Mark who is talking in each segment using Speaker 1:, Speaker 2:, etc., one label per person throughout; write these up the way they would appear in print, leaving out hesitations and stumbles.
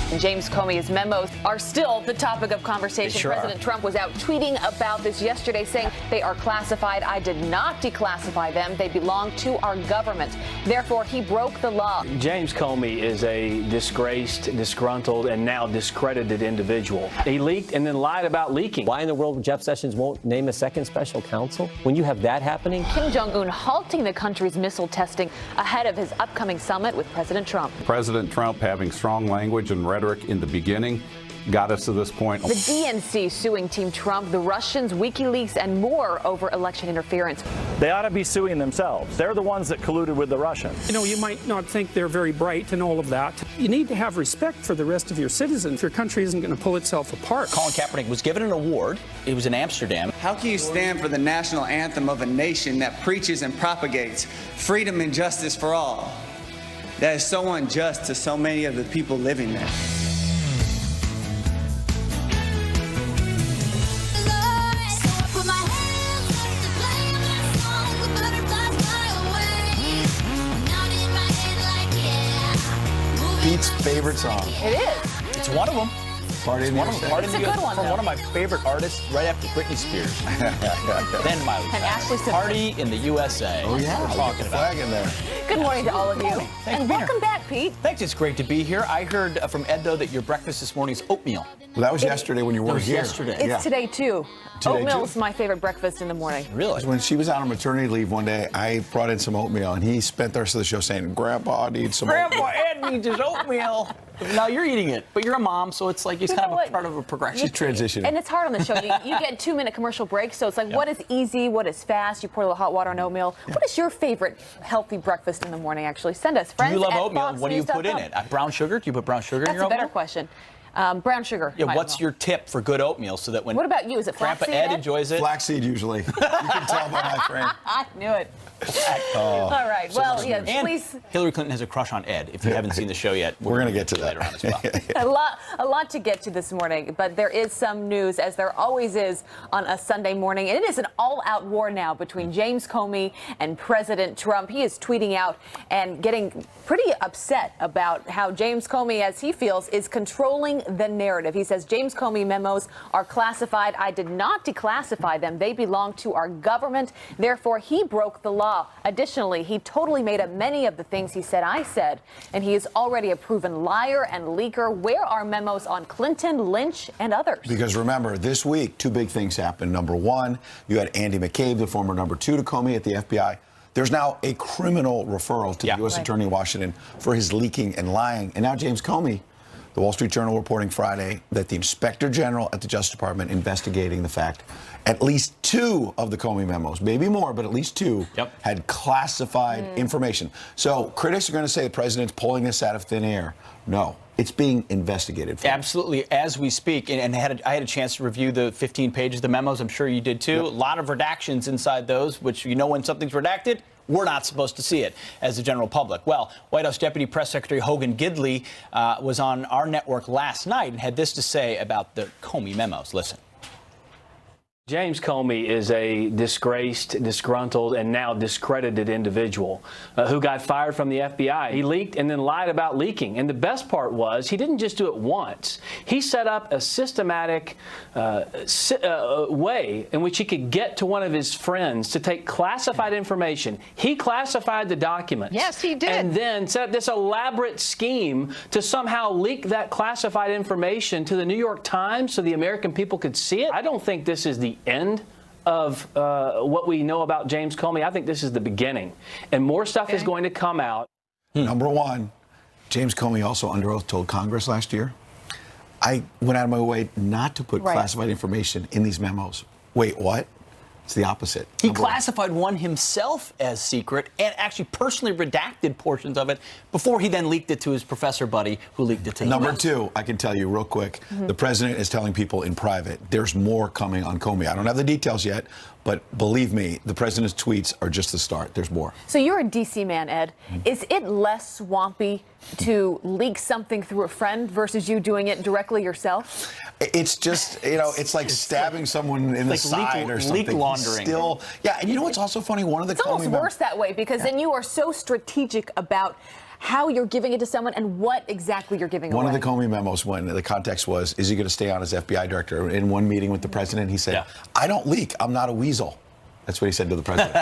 Speaker 1: And James Comey's memos are still the topic of conversation.
Speaker 2: Sure
Speaker 1: President Trump was out tweeting about this yesterday, saying they are classified. I did not declassify them. They belong to our government. Therefore, he broke the law.
Speaker 3: James Comey is a disgraced, disgruntled, and now discredited individual. He leaked and then lied about leaking.
Speaker 2: Why in the world Jeff Sessions won't name a second special counsel when you have that happening?
Speaker 1: Kim Jong-un halting the country's missile testing ahead of his upcoming summit with President Trump.
Speaker 4: President Trump having strong language and rhetoric in the beginning got us to this point.
Speaker 1: The DNC suing Team Trump, the Russians, WikiLeaks, and more over election interference.
Speaker 5: They ought to be suing themselves. They're the ones that colluded with the Russians.
Speaker 6: You know, you might not think they're very bright and all of that. You need to have respect for the rest of your citizens. Your country isn't going to pull itself apart.
Speaker 7: Colin Kaepernick was given an award. It was in Amsterdam.
Speaker 8: How can you stand for the national anthem of a nation that preaches and propagates freedom and justice for all? That is so unjust to so many of the people living there.
Speaker 9: Pete's favorite song.
Speaker 1: It is.
Speaker 7: It's one of them.
Speaker 9: Party in the USA.
Speaker 1: It's a good one,
Speaker 7: From
Speaker 1: though.
Speaker 7: one of my favorite artists, right after Britney Spears. Then Miley
Speaker 1: And
Speaker 7: Cyrus.
Speaker 1: Ashley Simpson.
Speaker 7: Party in the USA.
Speaker 9: Oh, yeah.
Speaker 7: We're talking
Speaker 9: The
Speaker 7: about.
Speaker 9: flag in there.
Speaker 1: Good morning to all of you.
Speaker 7: Thanks for
Speaker 1: And
Speaker 7: being
Speaker 1: welcome
Speaker 7: here.
Speaker 1: back, Pete.
Speaker 7: Thanks, it's great to be here. I heard from Ed, though, that your breakfast this morning is oatmeal.
Speaker 9: Well, that was yesterday when you
Speaker 7: That
Speaker 9: weren't
Speaker 7: was
Speaker 9: here.
Speaker 7: yesterday.
Speaker 1: It's
Speaker 9: Yeah.
Speaker 1: today, too.
Speaker 9: Today,
Speaker 1: Oatmeal
Speaker 9: too?
Speaker 1: is my favorite breakfast in the morning.
Speaker 7: Really?
Speaker 9: When she was out on maternity leave one day, I brought in some oatmeal, and he spent the rest of the show saying, Grandpa needs some oatmeal.
Speaker 7: Grandpa Ed needs his oatmeal. Now you're eating it, but you're a mom, so it's like it's kind of a part of a progression.
Speaker 9: She's transitioning.
Speaker 1: And it's hard on the show. You get 2-minute commercial breaks, so it's like, what is easy, what is fast? You pour a little hot water on oatmeal. What is your favorite healthy breakfast in the morning, actually? Send us,
Speaker 7: Do
Speaker 1: friends.
Speaker 7: you love
Speaker 1: at
Speaker 7: oatmeal? What do you put in
Speaker 1: foxnews.com.
Speaker 7: it? Brown sugar? Do you put brown sugar in
Speaker 1: That's
Speaker 7: your
Speaker 1: a
Speaker 7: oatmeal?
Speaker 1: better question. Brown sugar.
Speaker 7: Yeah,
Speaker 1: I
Speaker 7: what's
Speaker 1: don't know.
Speaker 7: your tip for good oatmeal so that when
Speaker 1: What about you? Is it
Speaker 7: Grandpa
Speaker 1: flaxseed,
Speaker 7: Ed
Speaker 1: Ed?
Speaker 7: enjoys it?
Speaker 9: Flaxseed, usually. You can tell by my frame.
Speaker 1: I knew it. All right. Well, yeah,
Speaker 7: And
Speaker 1: please.
Speaker 7: Hillary Clinton has a crush on Ed. If you haven't seen the show yet,
Speaker 9: We're going to get to that
Speaker 7: later on as well.
Speaker 1: A lot to get to this morning, but there is some news, as there always is on a Sunday morning, and it is an all-out war now between James Comey and President Trump. He is tweeting out and getting pretty upset about how James Comey, as he feels, is controlling the narrative. He says James Comey memos are classified. I did not declassify them. They belong to our government. Therefore, he broke the law. Additionally, he totally made up many of the things he said I said, and he is already a proven liar and leaker. Where are memos on Clinton, Lynch, and others?
Speaker 9: Because remember, this week, two big things happened. Number one, you had Andy McCabe, the former number 2 to Comey at the FBI. There's now a criminal referral to the U.S. Attorney in Washington for his leaking and lying. And now James Comey, the Wall Street Journal reporting Friday that the Inspector General at the Justice Department investigating the fact at least 2 of the Comey memos, maybe more, but at least 2, had classified information. So critics are going to say the president's pulling this out of thin air. No, it's being investigated.
Speaker 7: Absolutely, as we speak. And I had a chance to review the 15 pages of the memos. I'm sure you did too. A lot of redactions inside those, which you know when something's redacted, we're not supposed to see it as the general public. Well, White House Deputy Press Secretary Hogan Gidley was on our network last night and had this to say about the Comey memos. Listen.
Speaker 3: James Comey is a disgraced, disgruntled, and now discredited individual who got fired from the FBI. He leaked and then lied about leaking. And the best part was he didn't just do it once. He set up a systematic way in which he could get to one of his friends to take classified information. He classified the documents.
Speaker 10: Yes, he did.
Speaker 3: And then set up this elaborate scheme to somehow leak that classified information to the New York Times so the American people could see it. I don't think this is the end of what we know about James Comey. I think this is the beginning. And more stuff is going to come out.
Speaker 9: Number one, James Comey also under oath told Congress last year, I went out of my way not to put classified information in these memos. Wait, what? It's the opposite.
Speaker 7: He classified one himself as secret and actually personally redacted portions of it before he then leaked it to his professor buddy who leaked it to him.
Speaker 9: Number 2, I can tell you real quick, the president is telling people in private, there's more coming on Comey. I don't have the details yet, but believe me, the president's tweets are just the start. There's more.
Speaker 1: So you're a D.C. man, Ed. Is it less swampy to leak something through a friend versus you doing it directly yourself?
Speaker 9: It's just, it's like stabbing someone in the side or something.
Speaker 7: Leak laundering.
Speaker 9: Still, yeah, and you know what's also funny? One of the
Speaker 1: It's almost worse that way because then you are so strategic about how you're giving it to someone and what exactly you're giving away.
Speaker 9: One of the Comey memos, when the context was, is he going to stay on as FBI director? In one meeting with the president, he said, I don't leak. I'm not a weasel. That's what he said to the president.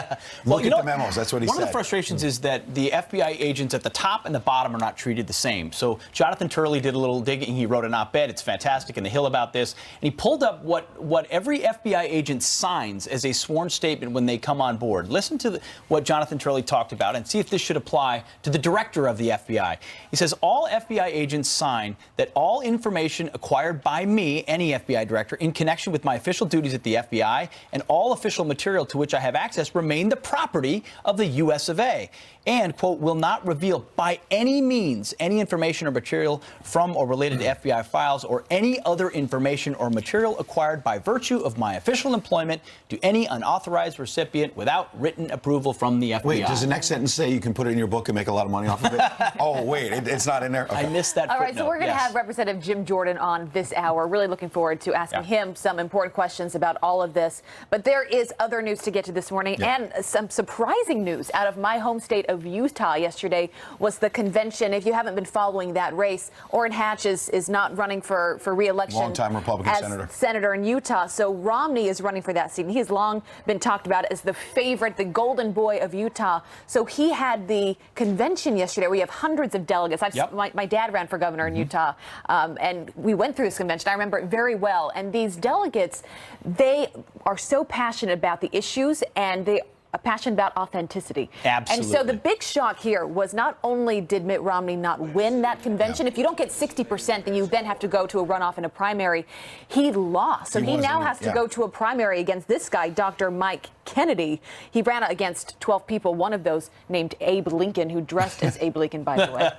Speaker 7: Well,
Speaker 9: Look at the memos. That's what he said.
Speaker 7: One of the frustrations is that the FBI agents at the top and the bottom are not treated the same. So Jonathan Turley did a little digging. He wrote an op-ed. It's fantastic in The Hill about this. And he pulled up what every FBI agent signs as a sworn statement when they come on board. Listen to what Jonathan Turley talked about and see if this should apply to the director of the FBI. He says, all FBI agents sign that all information acquired by me, any FBI director, in connection with my official duties at the FBI and all official material to which I have access remain the property of the U.S. of A. And, quote, will not reveal by any means any information or material from or related to FBI files or any other information or material acquired by virtue of my official employment to any unauthorized recipient without written approval from the FBI.
Speaker 9: Wait, does the next sentence say you can put it in your book and make a lot of money off of it? Oh, wait, it's not in there? Okay.
Speaker 7: I missed that.
Speaker 1: All right, so we're going to have Representative Jim Jordan on this hour. Really looking forward to asking him some important questions about all of this. But there is other news to get to this morning and some surprising news out of my home state of Utah yesterday was the convention. If you haven't been following that race, Orrin Hatch is not running for re-election.
Speaker 9: Longtime Republican
Speaker 1: as senator in Utah. So Romney is running for that seat. He has long been talked about as the favorite, the golden boy of Utah. So he had the convention yesterday where you have hundreds of delegates. My dad ran for governor in Utah, and we went through this convention. I remember it very well. And these delegates, they are so passionate about the issues, and they are passionate about authenticity.
Speaker 7: Absolutely.
Speaker 1: And so the big shock here was not only did Mitt Romney not win that convention, if you don't get 60%, then you then have to go to a runoff in a primary. He lost. So he now has to go to a primary against this guy, Dr. Mike Kennedy. He ran against 12 people, one of those named Abe Lincoln, who dressed as Abe Lincoln, by the way.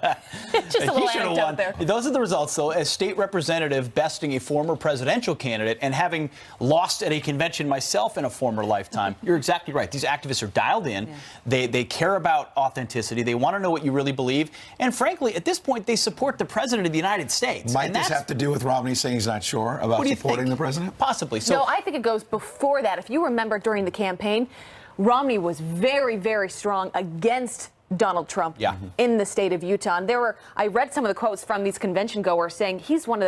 Speaker 1: Just a little anecdote there.
Speaker 7: Those are the results, though. As state representative besting a former presidential candidate and having lost at a convention myself in a former lifetime, you're exactly right. These activists are dialed in. They care about authenticity. They want to know what you really believe. And frankly, at this point, they support the president of the United States.
Speaker 9: Might this have to do with Romney saying he's not sure about supporting the president?
Speaker 7: Possibly.
Speaker 1: So, no, I think it goes before that. If you remember during the campaign, Romney was very, very strong against Donald Trump in the state of Utah. And I read some of the quotes from these convention goers saying he was one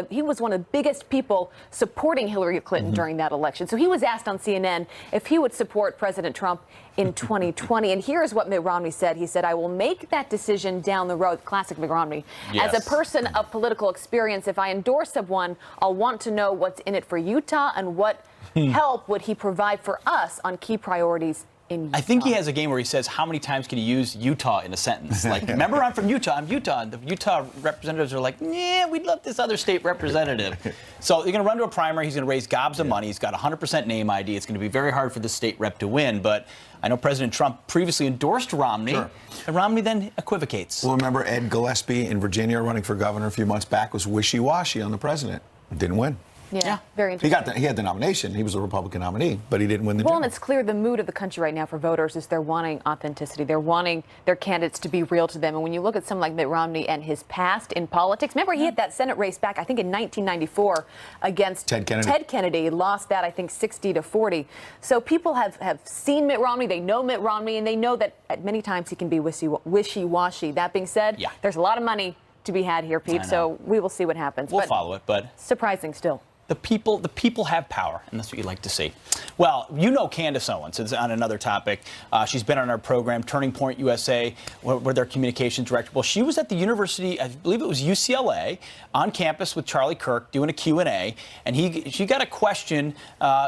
Speaker 1: of the biggest people supporting Hillary Clinton during that election. So he was asked on CNN if he would support President Trump in 2020. And here's what Mitt Romney said. He said, I will make that decision down the road. Classic Mitt Romney. As a person of political experience, if I endorse someone, I'll want to know what's in it for Utah and what help would he provide for us on key priorities in Utah.
Speaker 7: I think he has a game where he says, how many times can he use Utah in a sentence? Like, remember, I'm from Utah. I'm Utah. And the Utah representatives are like, yeah, we'd love this other state representative. So you're going to run to a primary. He's going to raise gobs of money. He's got 100% name ID. It's going to be very hard for the state rep to win. But I know President Trump previously endorsed Romney. And Romney then equivocates.
Speaker 9: Well, remember Ed Gillespie in Virginia running for governor a few months back was wishy-washy on the president. Didn't win.
Speaker 1: Yeah, very interesting.
Speaker 9: He had the nomination. He was a Republican nominee, but he didn't win the
Speaker 1: Well,
Speaker 9: general.
Speaker 1: and it's clear the mood of the country right now for voters is they're wanting authenticity. They're wanting their candidates to be real to them. And when you look at someone like Mitt Romney and his past in politics, remember he had that Senate race back, I think, in 1994 against
Speaker 9: Ted Kennedy.
Speaker 1: Ted Kennedy. Lost that, I think, 60-40. So people have seen Mitt Romney. They know Mitt Romney, and they know that at many times he can be wishy-washy. That being said, there's a lot of money to be had here, Pete. So we will see what happens.
Speaker 7: We'll follow it, but
Speaker 1: surprising still.
Speaker 7: The people have power, and that's what you like to see. Well, you know Candace Owens is on another topic. She's been on our program, Turning Point USA, where their communications director. Well, she was at the university, I believe it was UCLA, on campus with Charlie Kirk doing a Q&A, and she got a question.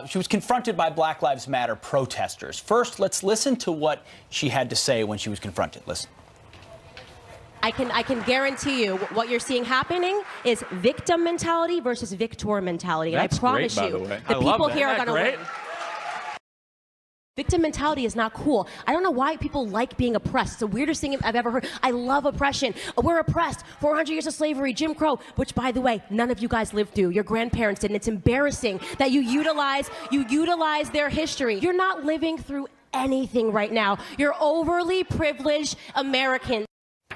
Speaker 7: She was confronted by Black Lives Matter protesters. First, let's listen to what she had to say when she was confronted. Listen.
Speaker 10: I can guarantee you what you're seeing happening is victim mentality versus victor mentality. And I promise you, the people here are going to win. Victim mentality is not cool. I don't know why people like being oppressed. It's the weirdest thing I've ever heard. I love oppression. We're oppressed. 400 years of slavery, Jim Crow, which, by the way, none of you guys lived through. Your grandparents did. And it's embarrassing that you utilize their history. You're not living through anything right now. You're overly privileged Americans.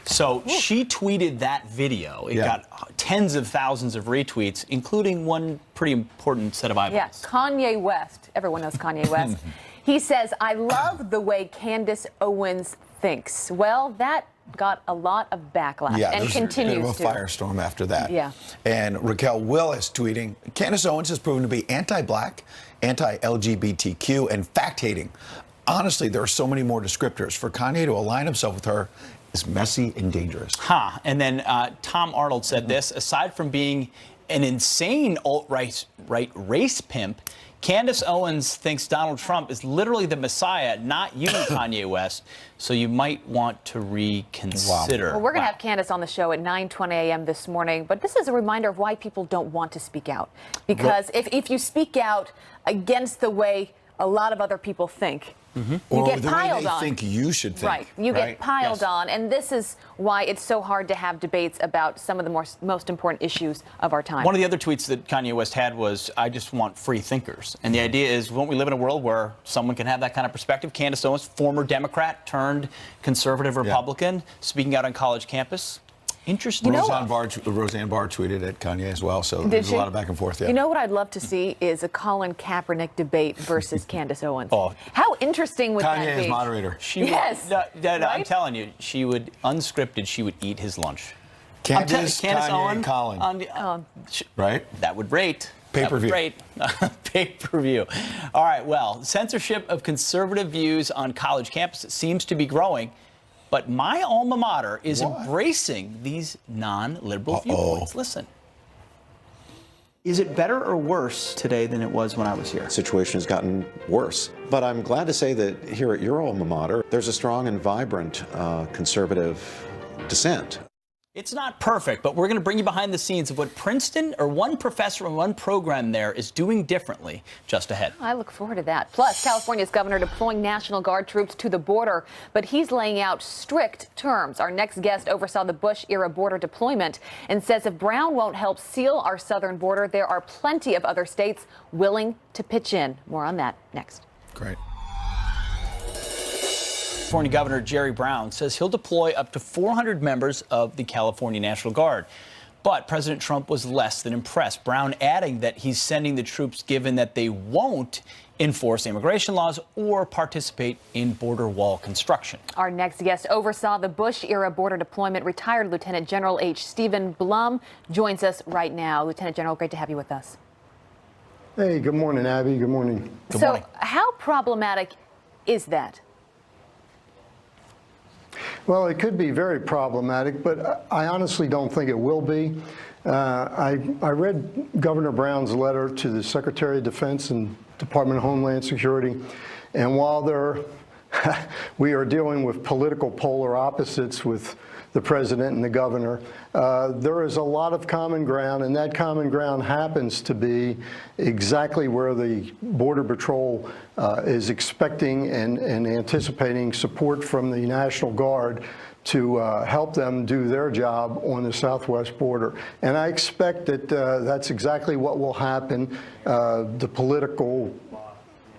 Speaker 7: So she tweeted that video. It got tens of thousands of retweets, including one pretty important set of eyeballs.
Speaker 1: Yeah, Kanye West. Everyone knows Kanye West. He says, I love the way Candace Owens thinks. Well, that got a lot of backlash
Speaker 9: Yeah,
Speaker 1: and
Speaker 9: there's
Speaker 1: continues
Speaker 9: a bit of a
Speaker 1: to.
Speaker 9: firestorm after that.
Speaker 1: Yeah.
Speaker 9: And Raquel Willis tweeting, Candace Owens has proven to be anti-black, anti-LGBTQ, and fact-hating. Honestly, there are so many more descriptors. For Kanye to align himself with her is messy and dangerous.
Speaker 7: And then Tom Arnold said this: aside from being an insane alt-right race pimp, Candace Owens thinks Donald Trump is literally the Messiah, not you, Kanye West. So you might want to reconsider.
Speaker 1: Well, we're going to have Candace on the show at 9:20 a.m. this morning. But this is a reminder of why people don't want to speak out. Because if you speak out against the way a lot of other people think, you
Speaker 9: or
Speaker 1: get
Speaker 9: the
Speaker 1: piled
Speaker 9: way they
Speaker 1: on.
Speaker 9: think you should think.
Speaker 1: Right. You get piled on. And this is why it's so hard to have debates about some of the most important issues of our time.
Speaker 7: One of the other tweets that Kanye West had was, I just want free thinkers. And the idea is, won't we live in a world where someone can have that kind of perspective? Candace Owens, former Democrat turned conservative Republican, speaking out on college campus. Interesting.
Speaker 9: Roseanne Barr tweeted at Kanye as well, so there's a lot of back and forth. Yeah.
Speaker 1: You know what I'd love to see is a Colin Kaepernick debate versus Candace Owens.
Speaker 7: Oh.
Speaker 1: How interesting would that be?
Speaker 9: Kanye as moderator.
Speaker 1: Yes.
Speaker 7: I'm telling you, she would, unscripted, she would eat his lunch.
Speaker 9: Candace,
Speaker 7: Candace
Speaker 9: Kanye,
Speaker 7: Owens,
Speaker 9: Colin. Right?
Speaker 7: That would rate.
Speaker 9: Pay-per-view.
Speaker 7: Pay-per-view. All right, well, censorship of conservative views on college campuses seems to be growing. But my alma mater is embracing these non-liberal viewpoints. Listen. Is it better or worse today than it was when I was here?
Speaker 11: The situation has gotten worse. But I'm glad to say that here at your alma mater, there's a strong and vibrant conservative dissent.
Speaker 7: It's not perfect, but we're going to bring you behind the scenes of what Princeton, or one professor and one program there, is doing differently just ahead.
Speaker 1: I look forward to that. Plus, California's governor deploying National Guard troops to the border, but he's laying out strict terms. Our next guest oversaw the Bush-era border deployment and says if Brown won't help seal our southern border, there are plenty of other states willing to pitch in. More on that next.
Speaker 9: Great.
Speaker 7: California Governor Jerry Brown says he'll deploy up to 400 members of the California National Guard. But President Trump was less than impressed. Brown adding that he's sending the troops given that they won't enforce immigration laws or participate in border wall construction.
Speaker 1: Our next guest oversaw the Bush-era border deployment. Retired Lieutenant General H. Stephen Blum joins us right now. Lieutenant General, great to have you with us.
Speaker 12: Hey, good morning, Abby. Good morning.
Speaker 7: Good morning.
Speaker 1: How problematic is that?
Speaker 12: Well, it could be very problematic, but I honestly don't think it will be. I read Governor Brown's letter to the Secretary of Defense and Department of Homeland Security, and while we are dealing with political polar opposites with the president and the governor, there is a lot of common ground, and that common ground happens to be exactly where the Border Patrol is expecting and anticipating support from the National Guard to help them do their job on the southwest border. And I expect that that's exactly what will happen, the political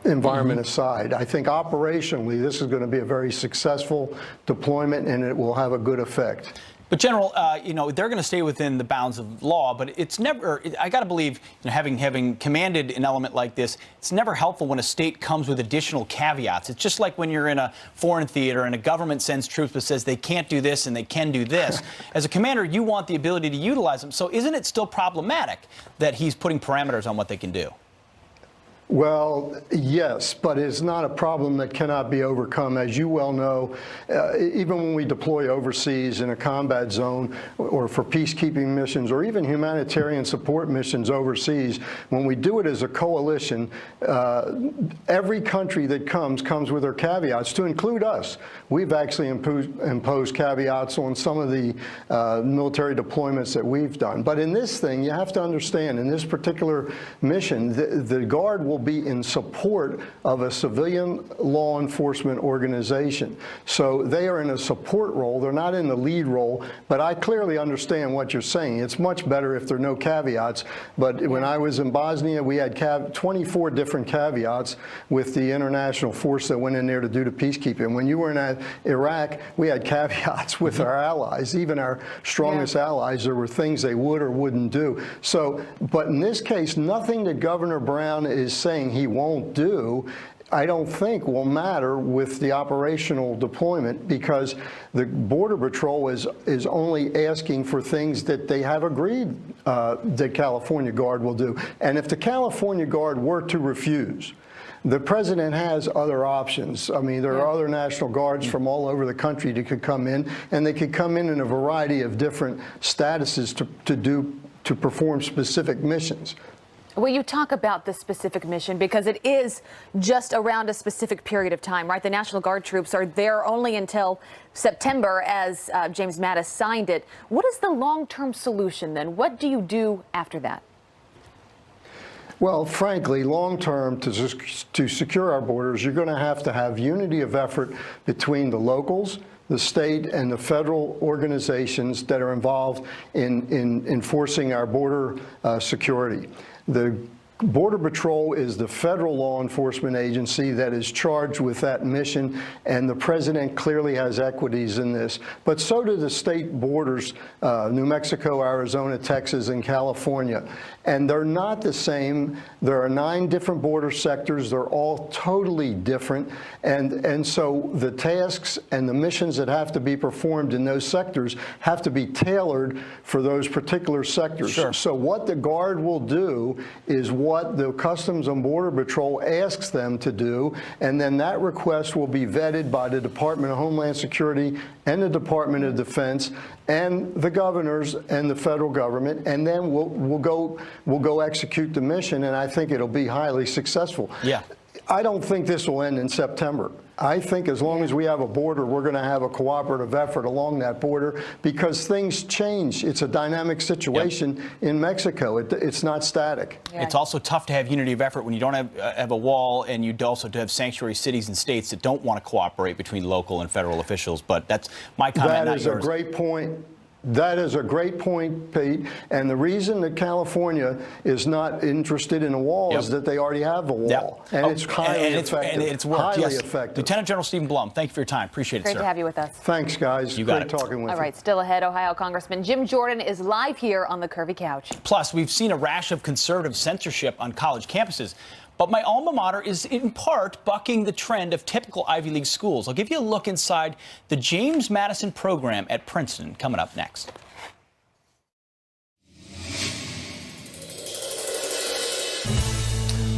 Speaker 12: environment aside. I think operationally this is going to be a very successful deployment and it will have a good effect.
Speaker 7: But General, you know, they're going to stay within the bounds of law, but it's never, I got to believe, you know, having commanded an element like this, it's never helpful when a state comes with additional caveats. It's just like when you're in a foreign theater and a government sends troops that says they can't do this and they can do this. As a commander, you want the ability to utilize them. So isn't it still problematic that he's putting parameters on what they can do?
Speaker 12: Well, yes, but it's not a problem that cannot be overcome. As you well know, even when we deploy overseas in a combat zone or for peacekeeping missions or even humanitarian support missions overseas, when we do it as a coalition, every country that comes with their caveats, to include us. We've actually imposed caveats on some of the military deployments that we've done. But in this thing, you have to understand, in this particular mission, the Guard will be in support of a civilian law enforcement organization. So they are in a support role. They're not in the lead role, but I clearly understand what you're saying. It's much better if there are no caveats. But when I was in Bosnia, we had 24 different caveats with the international force that went in there to do the peacekeeping. When you were in Iraq, we had caveats with our allies, even our strongest allies. There were things they would or wouldn't do. So, but in this case, nothing that Governor Brown is saying he won't do I don't think will matter with the operational deployment, because the Border Patrol is only asking for things that they have agreed that California Guard will do. And if the California Guard were to refuse, the president has other options. I mean, there are other National Guards from all over the country that could come in, and they could come in a variety of different statuses to perform specific missions.
Speaker 1: Well, you talk about the specific mission because it is just around a specific period of time, right? The National Guard troops are there only until September, as James Mattis signed it. What is the long-term solution then? What do you do after that?
Speaker 12: Well, frankly, long-term, to secure our borders, you're going to have unity of effort between the locals, the state, and the federal organizations that are involved in enforcing our border security. The Border Patrol is the federal law enforcement agency that is charged with that mission, and the president clearly has equities in this. But so do the state borders, New Mexico, Arizona, Texas, and California. And they're not the same. There are 9 different border sectors. They're all totally different. And so the tasks and the missions that have to be performed in those sectors have to be tailored for those particular sectors.
Speaker 7: Sure.
Speaker 12: So what the Guard will do is what the Customs and Border Patrol asks them to do, and then that request will be vetted by the Department of Homeland Security and the Department of Defense and the governors and the federal government, and then we'll go execute the mission, and I think it'll be highly successful.
Speaker 7: Yeah.
Speaker 12: I don't think this will end in September. I think as long as we have a border, we're going to have a cooperative effort along that border, because things change. It's a dynamic situation in Mexico. It's not static.
Speaker 7: Yeah. It's also tough to have unity of effort when you don't have a wall, and you also have sanctuary cities and states that don't want to cooperate between local and federal officials. But that's my comment.
Speaker 12: That is a great point. That is a great point, Pete. And the reason that California is not interested in a wall is that they already have a wall. And it's highly effective.
Speaker 7: And it's worked.
Speaker 12: Highly effective.
Speaker 7: Lieutenant General Stephen Blum, thank you for your time. Appreciate it, sir.
Speaker 1: Great to have you with us.
Speaker 12: Thanks, guys.
Speaker 7: You got
Speaker 12: Great talking with you.
Speaker 1: All right, still ahead, Ohio Congressman Jim Jordan is live here on the Curvy Couch.
Speaker 7: Plus, we've seen a rash of conservative censorship on college campuses. But my alma mater is in part bucking the trend of typical Ivy League schools. I'll give you a look inside the James Madison program at Princeton coming up next.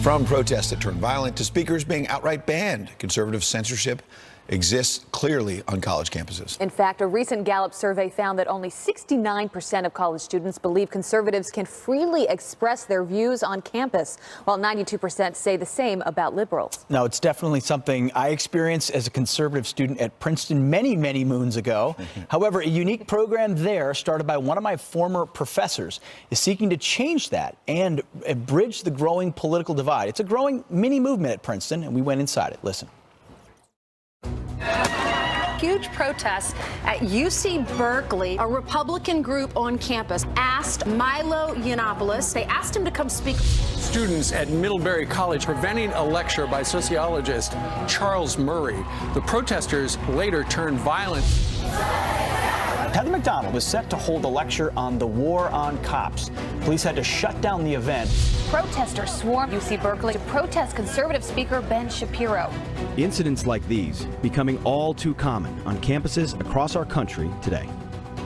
Speaker 9: From protests that turned violent to speakers being outright banned, conservative censorship exists clearly on college campuses.
Speaker 1: In fact, a recent Gallup survey found that only 69% of college students believe conservatives can freely express their views on campus, while 92% say the same about liberals.
Speaker 7: No, it's definitely something I experienced as a conservative student at Princeton many, many moons ago. However, a unique program there started by one of my former professors is seeking to change that and bridge the growing political divide. It's a growing mini movement at Princeton, and we went inside it. Listen.
Speaker 13: Huge protests at UC Berkeley. A Republican group on campus asked Milo Yiannopoulos, they asked him to come speak.
Speaker 14: Students at Middlebury College preventing a lecture by sociologist Charles Murray. The protesters later turned violent.
Speaker 7: Heather McDonald was set to hold a lecture on the war on cops. Police had to shut down the event.
Speaker 1: Protesters swarmed UC Berkeley to protest conservative speaker Ben Shapiro.
Speaker 15: Incidents like these becoming all too common on campuses across our country today.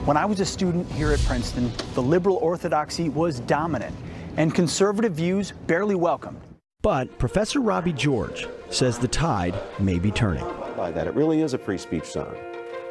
Speaker 7: When I was a student here at Princeton, the liberal orthodoxy was dominant and conservative views barely welcomed.
Speaker 15: But Professor Robbie George says the tide may be turning.
Speaker 11: By that, it really is a free speech zone.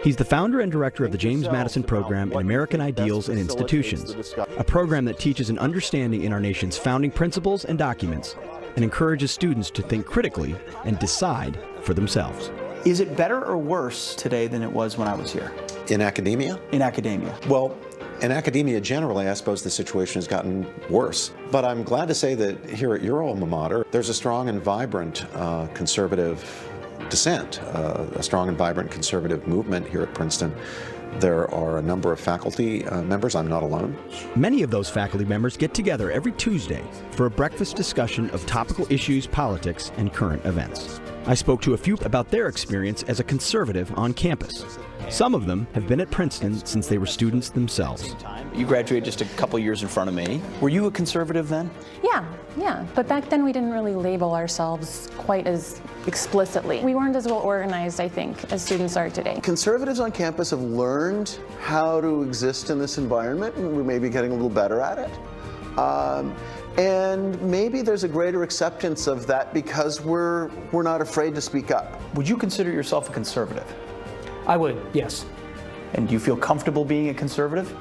Speaker 15: He's the founder and director of the James Madison Program in American Ideals and Institutions, a program that teaches an understanding in our nation's founding principles and documents and encourages students to think critically and decide for themselves.
Speaker 7: Is it better or worse today than it was when I was here?
Speaker 11: In academia?
Speaker 7: In academia.
Speaker 11: Well, in academia generally, I suppose the situation has gotten worse. But I'm glad to say that here at your alma mater, there's a strong and vibrant conservative dissent, a strong and vibrant conservative movement here at Princeton. There are a number of faculty members. I'm not alone.
Speaker 15: Many of those faculty members get together every Tuesday for a breakfast discussion of topical issues, politics, and current events. I spoke to a few about their experience as a conservative on campus. Some of them have been at Princeton since they were students themselves.
Speaker 7: You graduated just a couple years in front of me. Were you a conservative then?
Speaker 16: Yeah. But back then we didn't really label ourselves quite as explicitly. We weren't as well organized, I think, as students are today.
Speaker 17: Conservatives on campus have learned how to exist in this environment, and we may be getting a little better at it. And maybe there's a greater acceptance of that because we're not afraid to speak up.
Speaker 7: Would you consider yourself a conservative?
Speaker 18: I would, yes.
Speaker 7: And do you feel comfortable being a conservative?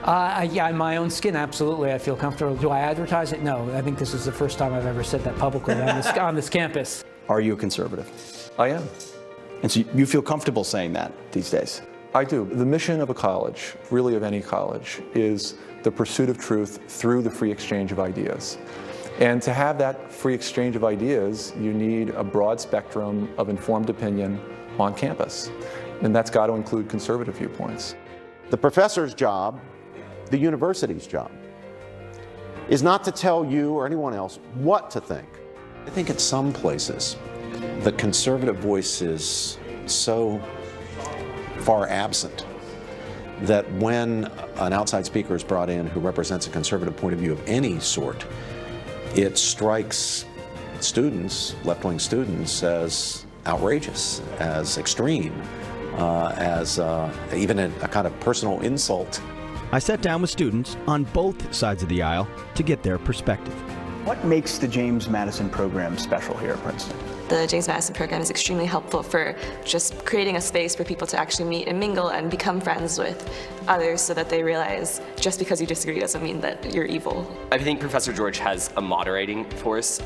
Speaker 18: Yeah, in my own skin, absolutely. I feel comfortable. Do I advertise it? No. I think this is the first time I've ever said that publicly on this campus.
Speaker 7: Are you a conservative?
Speaker 19: I am.
Speaker 7: And so you feel comfortable saying that these days?
Speaker 19: I do. The mission of a college, really of any college, is the pursuit of truth through the free exchange of ideas. And to have that free exchange of ideas, you need a broad spectrum of informed opinion on campus. And that's got to include conservative viewpoints.
Speaker 11: The professor's job, the university's job, is not to tell you or anyone else what to think. I think at some places, the conservative voice is so far absent that when an outside speaker is brought in who represents a conservative point of view of any sort, it strikes students, left-wing students, as outrageous, as extreme, as even a kind of personal insult.
Speaker 15: I sat down with students on both sides of the aisle to get their perspective.
Speaker 7: What makes the James Madison program special here at Princeton?
Speaker 20: The James Madison program is extremely helpful for just creating a space for people to actually meet and mingle and become friends with others so that they realize just because you disagree doesn't mean that you're evil.
Speaker 21: I think Professor George has a moderating force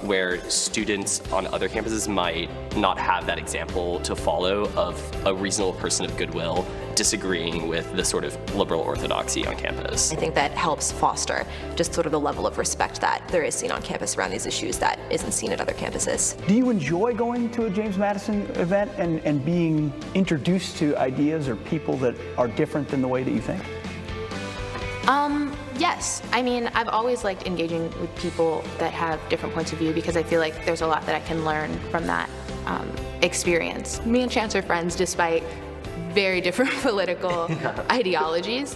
Speaker 21: where students on other campuses might not have that example to follow of a reasonable person of goodwill disagreeing with the sort of liberal orthodoxy on campus.
Speaker 22: I think that helps foster just sort of the level of respect that there is seen on campus around these issues that isn't seen at other campuses.
Speaker 7: Do you enjoy going to a James Madison event and being introduced to ideas or people that are different than the way that you think?
Speaker 23: Yes. I mean, I've always liked engaging with people that have different points of view because I feel like there's a lot that I can learn from that experience. Me and Chance are friends despite very different political ideologies,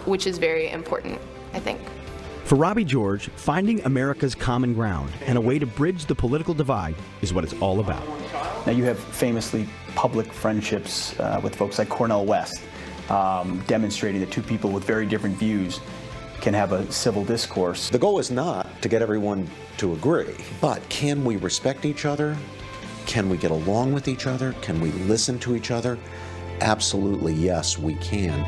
Speaker 23: which is very important, I think.
Speaker 15: For Robbie George, finding America's common ground and a way to bridge the political divide is what it's all about.
Speaker 7: Now, you have famously public friendships with folks like Cornel West, demonstrating that two people with very different views can have a civil discourse.
Speaker 11: The goal is not to get everyone to agree, but can we respect each other? Can we get along with each other? Can we listen to each other? Absolutely, yes, we can.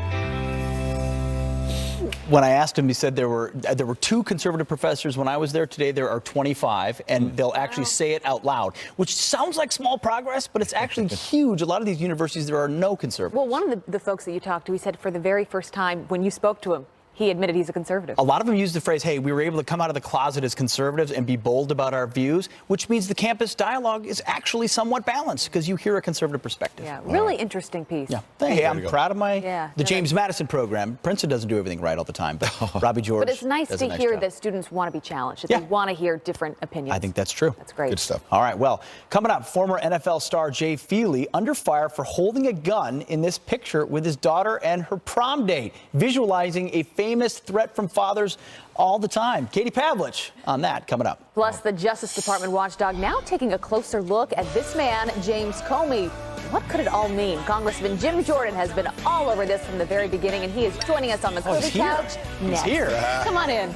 Speaker 7: When I asked him, he said there were 2 conservative professors when I was there. Today there are 25, and they'll actually say it out loud, which sounds like small progress, but it's actually huge. A lot of these universities, there are no conservatives.
Speaker 1: Well, one of the folks that you talked to, he said for the very first time when you spoke to him, he admitted he's a conservative.
Speaker 7: A lot of them use the phrase, hey, we were able to come out of the closet as conservatives and be bold about our views, which means the campus dialogue is actually somewhat balanced because you hear a conservative perspective.
Speaker 1: Yeah, really interesting piece.
Speaker 7: Yeah. Hey, I'm proud of the James
Speaker 1: that's...
Speaker 7: Madison program. Princeton doesn't do everything right all the time, but Robbie George
Speaker 1: But it's nice
Speaker 7: does
Speaker 1: to
Speaker 7: a nice
Speaker 1: hear
Speaker 7: job.
Speaker 1: that students want to be challenged, that they want to hear different opinions.
Speaker 7: I think that's true.
Speaker 1: That's great.
Speaker 7: Good stuff. All right, well, coming up, former NFL star Jay Feely under fire for holding a gun in this picture with his daughter and her prom date, visualizing a famous threat from fathers all the time. Katie Pavlich on that coming up.
Speaker 1: Plus, the Justice Department watchdog now taking a closer look at this man, James Comey. What could it all mean? Congressman Jim Jordan has been all over this from the very beginning, and he is joining us on the Cody Couch next.
Speaker 7: He's here.
Speaker 1: Come on in.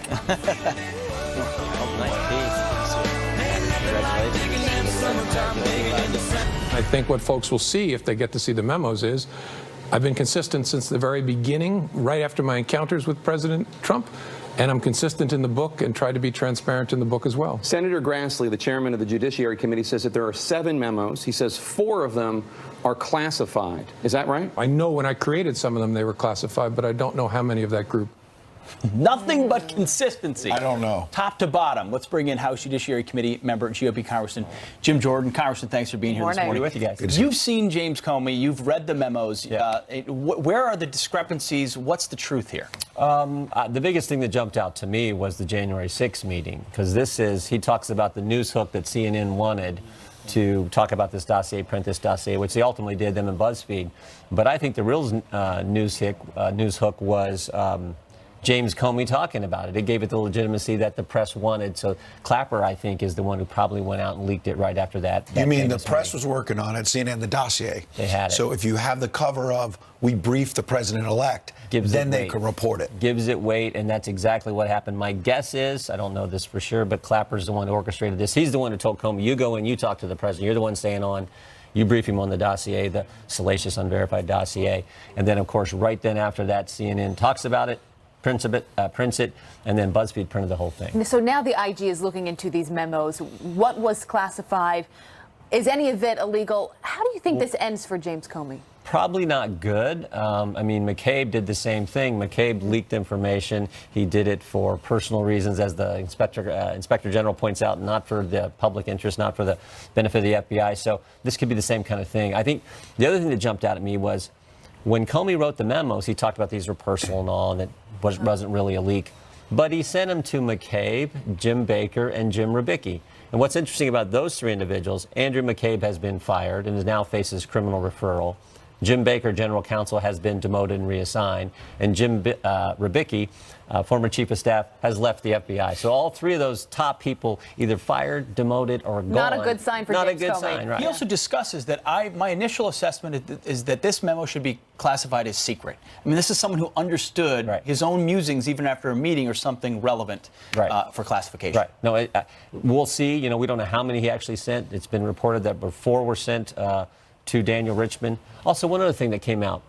Speaker 24: I think what folks will see if they get to see the memos is I've been consistent since the very beginning, right after my encounters with President Trump, and I'm consistent in the book and try to be transparent in the book as well.
Speaker 25: Senator Grassley, the chairman of the Judiciary Committee, says that there are 7 memos. He says 4 of them are classified. Is that right?
Speaker 24: I know when I created some of them they were classified, but I don't know how many of that group.
Speaker 7: Nothing but consistency.
Speaker 9: I don't know.
Speaker 7: Top to bottom. Let's bring in House Judiciary Committee member, GOP Congressman Jim Jordan. Congressman, thanks for being here this morning with you guys. You've seen James Comey. You've read the memos. Where are the discrepancies? What's the truth here?
Speaker 2: The biggest thing that jumped out to me was the January 6th meeting, because he talks about the news hook that CNN wanted. to talk about this dossier, print this dossier, which they ultimately did, them and BuzzFeed. But I think the real news hook was James Comey talking about it. It gave it the legitimacy that the press wanted. So Clapper, I think, is the one who probably went out and leaked it right after that.
Speaker 9: You mean the press was working on it, CNN, the dossier?
Speaker 2: They had it.
Speaker 9: So if you have the cover of "We briefed the president-elect," then they can report it.
Speaker 2: Gives it weight, and that's exactly what happened. My guess is, I don't know this for sure, but Clapper's the one who orchestrated this. He's the one who told Comey, you go and you talk to the president. You're the one staying on. You brief him on the dossier, the salacious, unverified dossier. And then, of course, right then after that, CNN talks about it, prints it, and then BuzzFeed printed the whole thing.
Speaker 1: So now the IG is looking into these memos. What was classified? Is any of it illegal? How do you think this ends for James Comey?
Speaker 2: Probably not good. I mean, McCabe did the same thing. McCabe leaked information. He did it for personal reasons, as the Inspector General points out, not for the public interest, not for the benefit of the FBI. So this could be the same kind of thing. I think the other thing that jumped out at me was when Comey wrote the memos, he talked about these were personal and all, and it wasn't really a leak. But he sent them to McCabe, Jim Baker, and Jim Rubicki. And what's interesting about those three individuals, Andrew McCabe has been fired and now faces criminal referral. Jim Baker, general counsel, has been demoted and reassigned. And Jim Rubicki, former chief of staff, has left the FBI. So all three of those top people either fired, demoted, or gone.
Speaker 1: Not a good sign for James Comey.
Speaker 2: Not a good sign, right.
Speaker 7: He also discusses that my initial assessment is that this memo should be classified as secret. I mean, this is someone who understood his own musings even after a meeting or something relevant for classification.
Speaker 2: Right. No, we'll see. You know, we don't know how many he actually sent. It's been reported that 4 were sent to Daniel Richman. Also, one other thing that came out,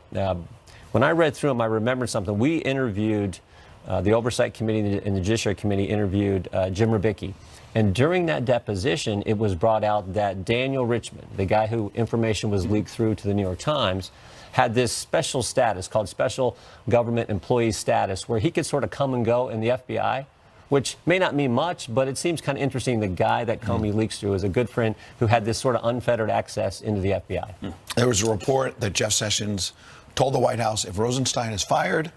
Speaker 2: when I read through them, I remembered something. We interviewed, the Oversight Committee and the Judiciary Committee interviewed Jim Rubicki. And during that deposition, it was brought out that Daniel Richman, the guy who information was leaked through to the New York Times, had this special status called Special Government Employee Status, where he could sort of come and go in the FBI, which may not mean much, but it seems kind of interesting. The guy that Comey leaks through is a good friend who had this sort of unfettered access into the FBI.
Speaker 9: There was a report that Jeff Sessions told the White House, if Rosenstein is fired,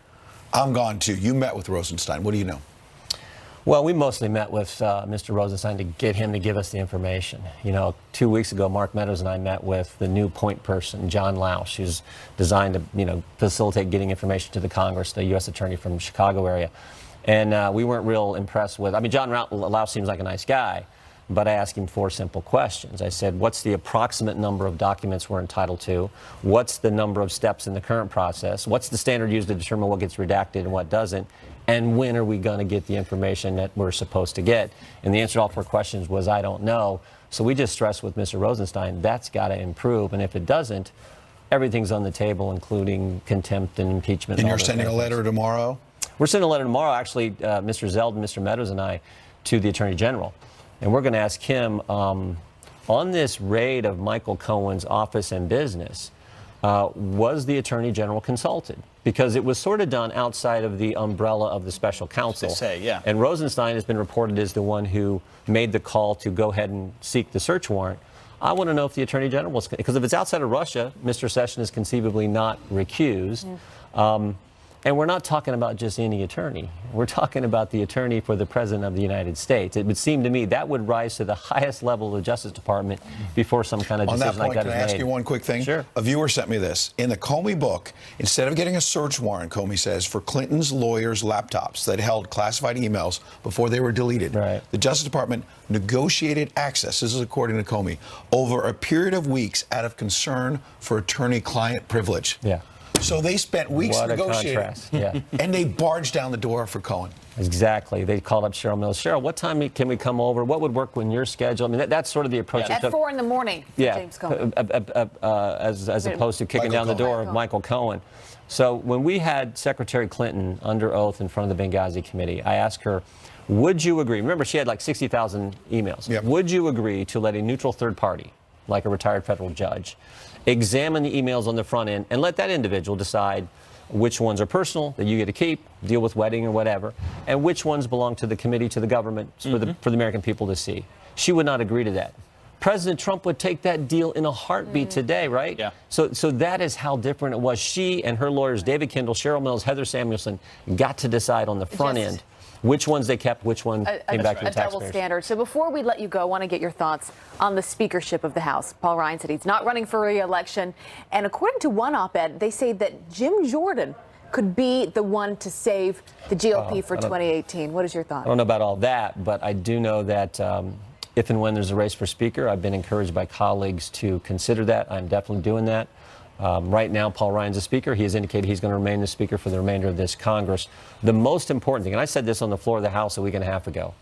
Speaker 9: I'm gone too. You met with Rosenstein. What do you know?
Speaker 2: Well, we mostly met with Mr. Rosenstein to get him to give us the information. You know, 2 weeks ago, Mark Meadows and I met with the new point person, John Lausch, who's designed to, facilitate getting information to the Congress, the U.S. attorney from the Chicago area. And we weren't real impressed with, John Lausch seems like a nice guy, but I asked him 4 simple questions. I said, what's the approximate number of documents we're entitled to? What's the number of steps in the current process? What's the standard used to determine what gets redacted and what doesn't? And when are we going to get the information that we're supposed to get? And the answer to all 4 questions was, I don't know. So we just stressed with Mr. Rosenstein, that's got to improve. And if it doesn't, everything's on the table, including contempt and impeachment.
Speaker 9: And you're sending a letter tomorrow?
Speaker 2: We're sending a letter tomorrow, actually, Mr. Zeldin, Mr. Meadows, and I, to the Attorney General. And we're going to ask him, on this raid of Michael Cohen's office and business, was the Attorney General consulted? Because it was sort of done outside of the umbrella of the special counsel.
Speaker 7: They say, yeah.
Speaker 2: And Rosenstein has been reported as the one who made the call to go ahead and seek the search warrant. I want to know if the Attorney General was, because if it's outside of Russia, Mr. Sessions is conceivably not recused. And we're not talking about just any attorney. We're talking about the attorney for the President of the United States. It would seem to me that would rise to the highest level of the Justice Department before some kind of decision like that is made.
Speaker 9: On that point, can I ask you one quick thing?
Speaker 2: Sure.
Speaker 9: A viewer sent me this. In the Comey book, instead of getting a search warrant, Comey says, for Clinton's lawyers' laptops that held classified emails before they were deleted, the Justice Department negotiated access, this is according to Comey, over a period of weeks out of concern for attorney-client privilege.
Speaker 2: Yeah.
Speaker 9: So they spent weeks
Speaker 2: What a
Speaker 9: negotiating.
Speaker 2: contrast. Yeah.
Speaker 9: And they barged down the door for Cohen.
Speaker 2: Exactly. They called up Cheryl Mills. Cheryl, what time can we come over? What would work in your schedule? I mean, that's sort of the approach.
Speaker 1: At 4 in the morning for James Comey.
Speaker 2: As opposed to kicking down the door of Michael Cohen. So when we had Secretary Clinton under oath in front of the Benghazi committee, I asked her, would you agree? Remember, she had like 60,000 emails.
Speaker 9: Yep.
Speaker 2: Would you agree to let a neutral third party, like a retired federal judge, examine the emails on the front end and let that individual decide which ones are personal that you get to keep, deal with wedding or whatever, and which ones belong to the committee, to the government, for the American people to see? She would not agree to that. President Trump would take that deal in a heartbeat today, right?
Speaker 7: Yeah.
Speaker 2: So that is how different it was. She and her lawyers, David Kendall, Cheryl Mills, Heather Samuelson, got to decide on the front end which ones they kept, which one came back to the
Speaker 1: a double
Speaker 2: taxpayers.
Speaker 1: standard. So before we let you go, I want to get your thoughts on the speakership of the House. Paul Ryan said he's not running for re-election. And according to one op-ed, they say that Jim Jordan could be the one to save the GOP for 2018. What is your thought?
Speaker 2: I don't know about all that, but I do know that if and when there's a race for Speaker, I've been encouraged by colleagues to consider that. I'm definitely doing that. Right now, Paul Ryan's a Speaker. He has indicated he's going to remain the Speaker for the remainder of this Congress. The most important thing, and I said this on the floor of the House a week and a half ago,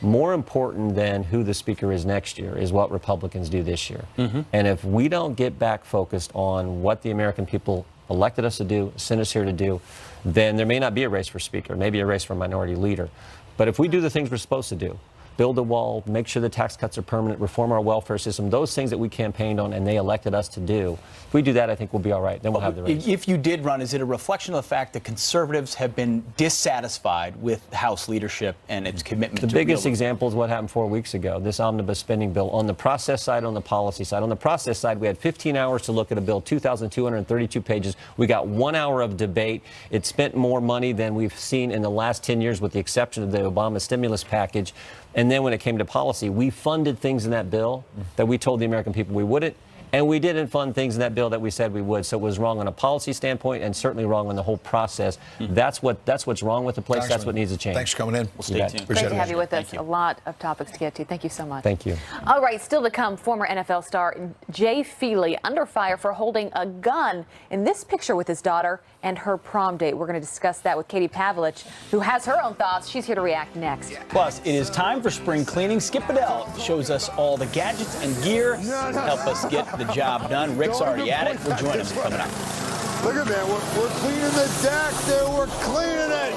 Speaker 2: more important than who the Speaker is next year is what Republicans do this year. And if we don't get back focused on what the American people elected us to do, sent us here to do, then there may not be a race for Speaker, maybe a race for minority leader. But if we do the things we're supposed to do, build a wall, make sure the tax cuts are permanent, reform our welfare system, those things that we campaigned on and they elected us to do, if we do that, I think we'll be all right. Then we'll have the race.
Speaker 7: If you did run, is it a reflection of the fact that conservatives have been dissatisfied with House leadership and its commitment to
Speaker 2: The biggest example is what happened 4 weeks ago, this omnibus spending bill. On the process side, on the policy side. On the process side, we had 15 hours to look at a bill, 2,232 pages. We got 1 hour of debate. It spent more money than we've seen in the last 10 years, with the exception of the Obama stimulus package. And then when it came to policy, we funded things in that bill that we told the American people we wouldn't. And we didn't fund things in that bill that we said we would. So it was wrong on a policy standpoint and certainly wrong on the whole process. That's what's wrong with the place. That's what needs to change.
Speaker 9: Thanks for coming in.
Speaker 7: We'll stay tuned.
Speaker 1: Great to have you with us. A lot of topics to get to. Thank you so much.
Speaker 2: Thank you.
Speaker 1: All right, still to come, former NFL star Jay Feely under fire for holding a gun in this picture with his daughter and her prom date. We're going to discuss that with Katie Pavlich, who has her own thoughts. She's here to react next.
Speaker 7: Plus, it is time for spring cleaning. Skip Bedell shows us all the gadgets and gear to help us get the job done. Rick's already at it. We'll join him coming up.
Speaker 3: Look at that. We're cleaning the deck there. We're cleaning it.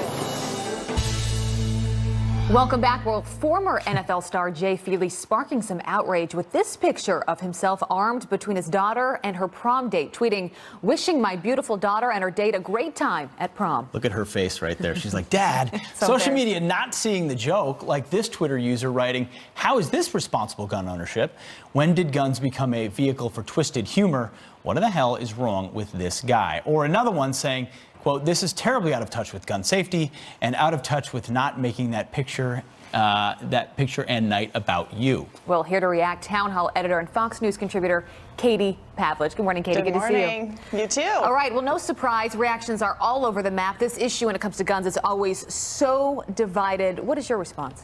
Speaker 1: Welcome back. Well, former NFL star Jay Feely sparking some outrage with this picture of himself armed between his daughter and her prom date, tweeting, "Wishing my beautiful daughter and her date a great time at prom."
Speaker 7: Look at her face right there. She's like, Dad,
Speaker 1: So
Speaker 7: social
Speaker 1: fair.
Speaker 7: media not seeing the joke, like this Twitter user writing, "How is this responsible gun ownership? When did guns become a vehicle for twisted humor? What in the hell is wrong with this guy?" Or another one saying, quote, "This is terribly out of touch with gun safety and out of touch with not making that picture and night about you."
Speaker 1: Well, here to react, Town Hall editor and Fox News contributor Katie Pavlich. Good morning, Katie.
Speaker 4: Good morning.
Speaker 1: To see you.
Speaker 4: You too.
Speaker 1: All right. Well, no surprise. Reactions are all over the map. This issue, when it comes to guns, is always so divided. What is your response?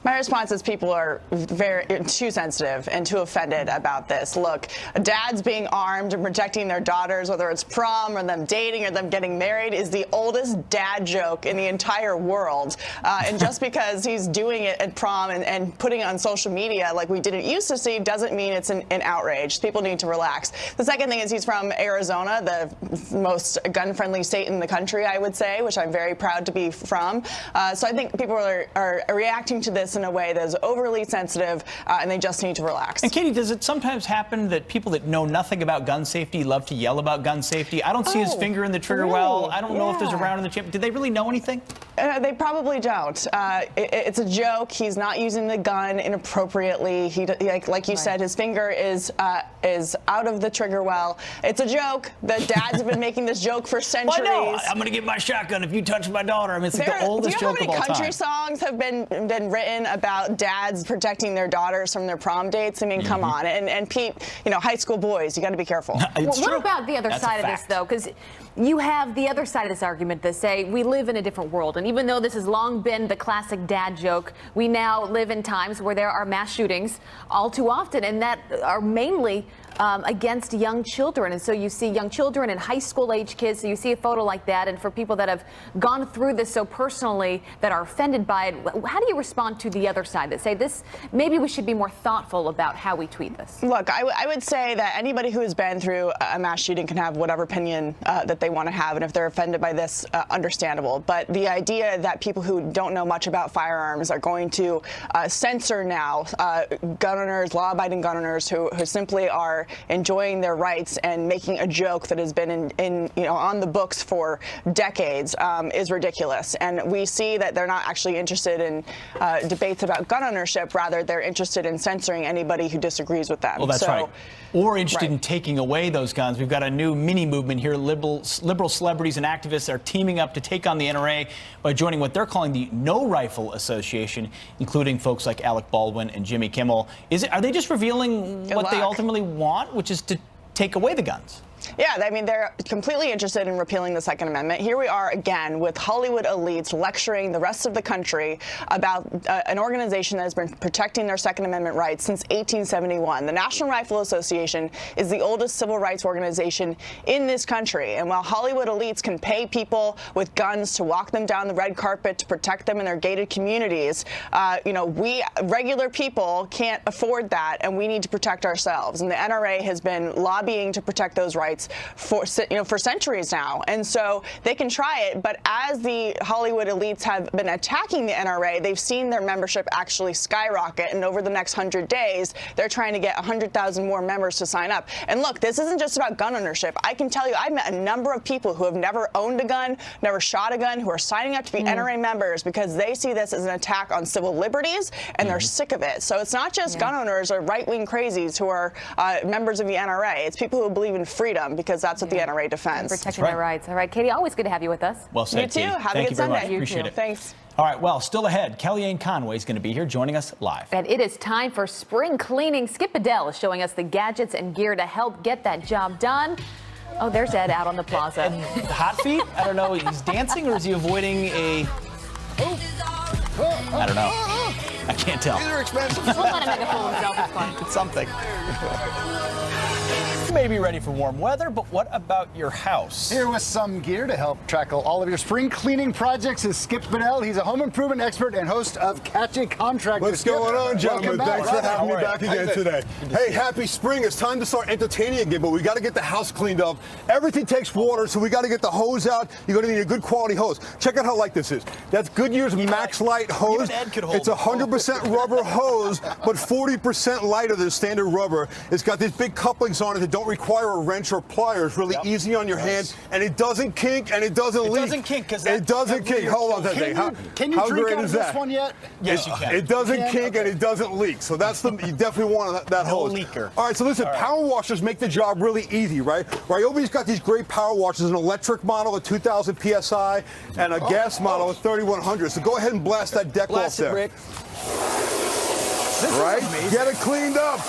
Speaker 4: My response is people are too sensitive and too offended about this. Look, dads being armed and protecting their daughters, whether it's prom or them dating or them getting married, is the oldest dad joke in the entire world. And just because he's doing it at prom and putting it on social media like we didn't used to see doesn't mean it's an outrage. People need to relax. The second thing is he's from Arizona, the most gun-friendly state in the country, I would say, which I'm very proud to be from. So I think people are reacting to this in a way that is overly sensitive, and they just need to relax.
Speaker 7: And Katie, does it sometimes happen that people that know nothing about gun safety love to yell about gun safety? I don't see his finger in the trigger well. I don't know if there's a round in the chamber. Do they really know anything?
Speaker 4: They probably don't. It's a joke. He's not using the gun inappropriately. Like you said, his finger is out of the trigger well. It's a joke. The dads have been making this joke for centuries.
Speaker 7: Well, no, I'm going to get my shotgun if you touch my daughter. I mean, it's like the oldest joke of all time.
Speaker 4: Do you know how many country songs have been written about dads protecting their daughters from their prom dates? I mean, come on. And Pete, high school boys, you got to be careful.
Speaker 1: Well, what about the other side of this, though? Because you have the other side of this argument that say we live in a different world. And even though this has long been the classic dad joke, we now live in times where there are mass shootings all too often, and that are mainly against young children. And so you see young children and high school age kids. So you see a photo like that. And for people that have gone through this so personally, that are offended by it, how do you respond to the other side that say this, maybe we should be more thoughtful about how we tweet this?
Speaker 4: Look, I would say that anybody who has been through a mass shooting can have whatever opinion that they want to have. And if they're offended by this, understandable. But the idea that people who don't know much about firearms are going to censor now gun owners, law-abiding gun owners who simply are there enjoying their rights and making a joke that has been on the books for decades is ridiculous. And we see that they're not actually interested in debates about gun ownership. Rather, they're interested in censoring anybody who disagrees with them.
Speaker 7: Well, that's right. Or interested in taking away those guns. We've got a new mini movement here. Liberal celebrities and activists are teaming up to take on the NRA by joining what they're calling the No Rifle Association, including folks like Alec Baldwin and Jimmy Kimmel. Are they just revealing what they ultimately want, which is to take away the guns?
Speaker 4: Yeah, I mean, they're completely interested in repealing the Second Amendment. Here we are again with Hollywood elites lecturing the rest of the country about an organization that has been protecting their Second Amendment rights since 1871. The National Rifle Association is the oldest civil rights organization in this country. And while Hollywood elites can pay people with guns to walk them down the red carpet to protect them in their gated communities, we regular people can't afford that, and we need to protect ourselves. And the NRA has been lobbying to protect those rights for centuries now, and so they can try it. But as the Hollywood elites have been attacking the NRA, they've seen their membership actually skyrocket, and over the next 100 days, they're trying to get 100,000 more members to sign up. And look, this isn't just about gun ownership. I can tell you, I've met a number of people who have never owned a gun, never shot a gun, who are signing up to be NRA members because they see this as an attack on civil liberties, and they're sick of it. So it's not just gun owners or right-wing crazies who are members of the NRA. It's people who believe in freedom, because that's what the NRA defends.
Speaker 1: Protecting their rights. All right, Katie, always good to have you with us.
Speaker 7: Well said,
Speaker 4: You too.
Speaker 7: Katie.
Speaker 4: Have
Speaker 7: Thank
Speaker 4: a good
Speaker 7: you very
Speaker 4: Sunday.
Speaker 7: much. Appreciate it.
Speaker 4: Thanks.
Speaker 7: All right, well, still ahead, Kellyanne Conway is going to be here joining us live.
Speaker 1: And it is time for spring cleaning. Skip Bedell is showing us the gadgets and gear to help get that job done. Oh, there's Ed out on the plaza.
Speaker 7: And hot feet? I don't know. He's dancing, or is he avoiding a... I don't know. I can't tell.
Speaker 3: These are expensive.
Speaker 1: We'll let him make a fool of himself. It's fun.
Speaker 7: It's something. You may be ready for warm weather, but what about your house?
Speaker 5: Here with some gear to help tackle all of your spring cleaning projects is Skip Bedell. He's a home improvement expert and host of Catch a Contractor.
Speaker 3: What's going on, gentlemen? Thanks for having me back again today. Hey, happy spring. It's time to start entertaining again, but we got to get the house cleaned up. Everything takes water, so we got to get the hose out. You're going to need a good quality hose. Check out how light this is. That's Goodyear's Max Light hose. It's 100% rubber hose, but 40% lighter than standard rubber. It's got these big couplings on it that don't require a wrench or pliers. Really easy on your hand, and it doesn't kink and it doesn't leak.
Speaker 7: It doesn't kink because
Speaker 3: it doesn't kink. Hold on a second.
Speaker 5: Can you drink out of this one yet?
Speaker 7: Yes, you can.
Speaker 3: It doesn't kink and it doesn't leak. So that's you definitely want that hose.
Speaker 7: No leaker.
Speaker 3: All right, so listen, power washers make the job really easy, right? Ryobi's got these great power washers, an electric model at 2,000 PSI and a gas model at 3,100. So go ahead and blast that deck off there.
Speaker 7: Rick.
Speaker 3: Right? Get it cleaned up.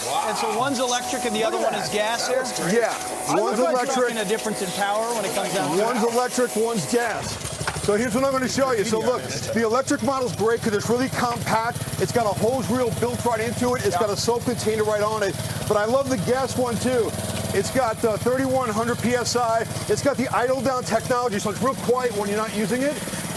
Speaker 7: Wow. And so one's electric and the other one is gas here?
Speaker 3: Yeah. One's electric.
Speaker 7: A difference in power when it comes down to
Speaker 3: One's electric, one's gas. So here's what I'm going to show you. So look, the electric model's great because it's really compact. It's got a hose reel built right into it. It's got a soap container right on it. But I love the gas one too. It's got 3,100 PSI. It's got the idle down technology, so it's real quiet when you're not using it.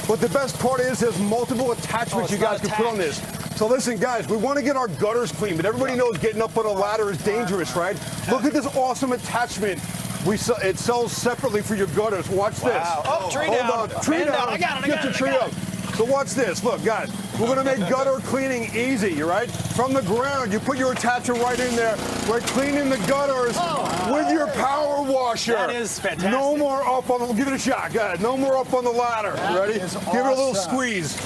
Speaker 3: But the best part is there's multiple attachments you guys can put on this. So listen, guys, we want to get our gutters clean, but everybody knows getting up on a ladder is dangerous, right? Look at this awesome attachment. It sells separately for your gutters. Watch this.
Speaker 7: Oh, tree down.
Speaker 3: Hold on. Tree down.
Speaker 7: I got it.
Speaker 3: Get your tree up. So watch this. Look, guys, we're going to make gutter cleaning easy, right? From the ground, you put your attachment right in there. We're cleaning the gutters with your power washer.
Speaker 7: That is fantastic.
Speaker 3: No more up on the, give it a shot, guys. No more up on the ladder. Ready? Give it a little squeeze.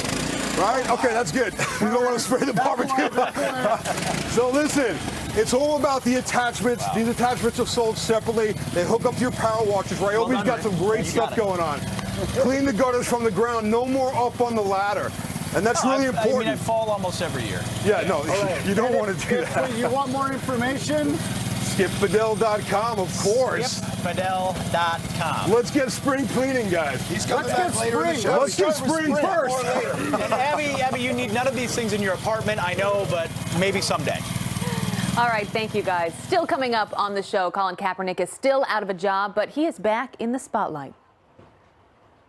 Speaker 3: Right? Okay, that's good. You don't want to spray the barbecue. So listen, it's all about the attachments. Wow. These attachments are sold separately. They hook up to your power washers. Ryobi's got some great stuff going on. Clean the gutters from the ground. No more up on the ladder. And that's really important.
Speaker 7: I mean, I fall almost every year.
Speaker 3: Yeah, no, you don't want to do that.
Speaker 5: You want more information?
Speaker 3: SkipBedell.com, of course.
Speaker 7: SkipBedell.com.
Speaker 3: Let's get spring cleaning, guys.
Speaker 5: He's coming back later in the show.
Speaker 3: Let's get spring first.
Speaker 7: And Abby, you need none of these things in your apartment, I know, but maybe someday.
Speaker 1: All right, thank you, guys. Still coming up on the show, Colin Kaepernick is still out of a job, but he is back in the spotlight.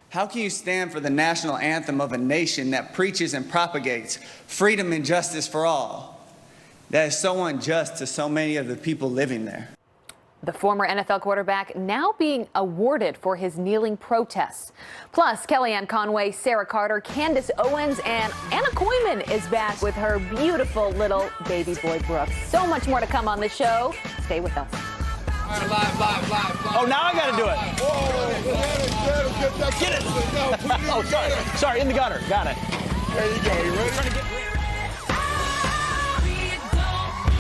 Speaker 6: How can you stand for the national anthem of a nation that preaches and propagates freedom and justice for all? That is so unjust to so many of the people living there.
Speaker 1: The former NFL quarterback now being awarded for his kneeling protests. Plus, Kellyanne Conway, Sarah Carter, Candace Owens, and Anna Koyman is back with her beautiful little baby boy Brooks. So much more to come on the show. Stay with us.
Speaker 7: Oh, now I got to do it. Get it. Oh, sorry. Sorry, in the gutter. Got it.
Speaker 3: There you go. You ready?